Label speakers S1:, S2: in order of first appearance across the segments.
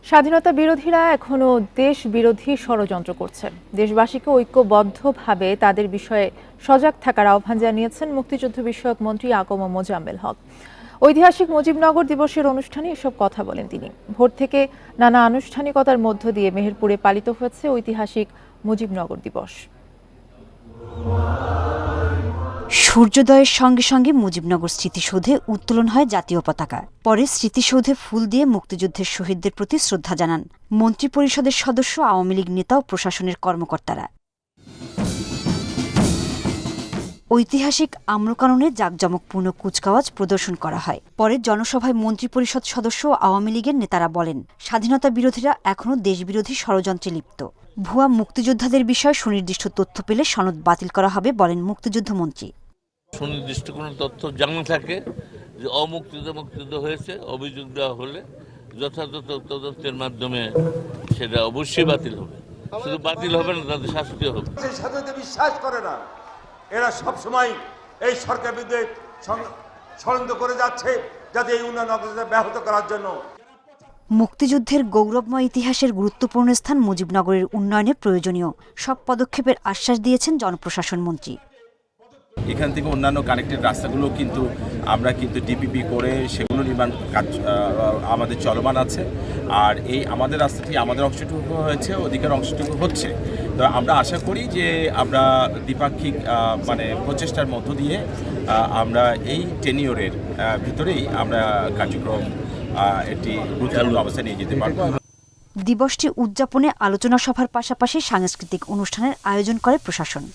S1: স্বাধীনতা বিরোধীরা এখনো দেশ বিরোধী ষড়যন্ত্র করছে। দেশবাসীকে ঐক্যবদ্ধভাবে তাদের বিষয়ে সজাগ থাকার আহ্বান জানিয়েছেন মুক্তিযুদ্ধ বিষয়ক মন্ত্রী আকম মোজাম্মেল হক। ঐতিহাসিক মুজিবনগর দিবসের অনুষ্ঠানে এসব কথা বলেন তিনি। ভোর থেকে নানা আনুষ্ঠানিকতার মধ্য দিয়ে মেহেরপুরে পালিত হয়েছে ঐতিহাসিক মুজিবনগর দিবস।
S2: সূর্যোদয়ের সঙ্গে সঙ্গে মুজিবনগর স্মৃতিসৌধে উত্তোলন হয় জাতীয় পতাকা। পরে স্মৃতিসৌধে ফুল দিয়ে মুক্তিযুদ্ধের শহীদদের প্রতি শ্রদ্ধা জানান মন্ত্রিপরিষদের সদস্য, আওয়ামী লীগ নেতা ও প্রশাসনের কর্মকর্তারা। ঐতিহাসিক আম্রকাননে জাঁকজমকপূর্ণ কুচকাওয়াজ প্রদর্শন করা হয়। পরে জনসভায় মন্ত্রিপরিষদ সদস্য ও আওয়ামী লীগের নেতারা বলেন, স্বাধীনতা বিরোধীরা এখনও দেশবিরোধী ষড়যন্ত্রে লিপ্ত। ভুয়া মুক্তিযোদ্ধাদের বিষয়ে সুনির্দিষ্ট তথ্য পেলে সনদ বাতিল করা হবে বলেন মুক্তিযুদ্ধমন্ত্রী।
S3: সুনির্দিষ্ট কোনো তথ্য জানা থাকে যে মুক্তিযুদ্ধ হয়েছে, অভিযোগ দেওয়া হলে যথাযথ তদন্তের মাধ্যমে সেটা অবশ্যই বাতিল হবে। শুধু বাতিল হবে না, তাদের শাস্তি হবে।
S4: স্বাধীনতা বিশ্বাস করে না, এরা সবসময় এই সরকার বিরুদ্ধে ষড়যন্ত্র করে যাচ্ছে যাতে এই উন্নয়ন অগ্রগতি ব্যাহত করার জন্য।
S2: মুক্তিযুদ্ধের গৌরবময় ইতিহাসের গুরুত্বপূর্ণ স্থান মুজিবনগরের উন্নয়নে প্রয়োজনীয় সব পদক্ষেপের আশ্বাস দিয়েছেন জনপ্রশাসন মন্ত্রী।
S5: এখান থেকে অন্যান্য কানেক্টেড রাস্তাগুলো কিন্তু আমরা ডিপিপি করে সেগুলো নির্মাণ কাজ আমাদের চলমান আছে। আর এই আমাদের রাস্তাটি আমাদের অংশটুকু হয়েছে, অধিকার অংশটুকু হচ্ছে। তো আমরা আশা করি যে আমরা দ্বিপাক্ষিক প্রচেষ্টার মধ্য দিয়ে আমরা এই টেনিওরের ভিতরেই আমরা কার্যক্রম একটি গুরুত্বপূর্ণ অবস্থায় নিয়ে যেতে পারব।
S2: দিবসটি উদযাপনে আলোচনা সভার পাশাপাশি সাংস্কৃতিক অনুষ্ঠানের আয়োজন করে প্রশাসন।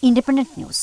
S2: Independent news.